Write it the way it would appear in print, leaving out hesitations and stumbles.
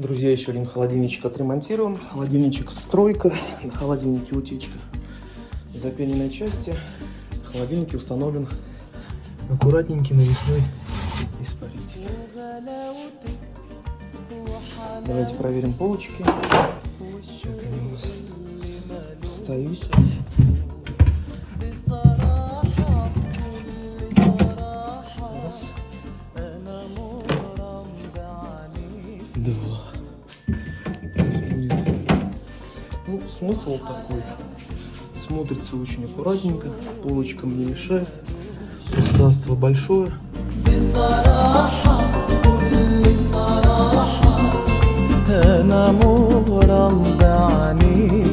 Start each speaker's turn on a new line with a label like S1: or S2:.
S1: Друзья, еще один холодильничек отремонтирован. Холодильничек стройка. На холодильнике утечка запененной части. В холодильнике установлен аккуратненький навесной испаритель. Давайте проверим полочки. Как они у нас встают. Раз. Два. Ну, смысл такой. Смотрится очень аккуратненько. Полочкам не мешает. Пространство большое. أنا مغرم بعينيك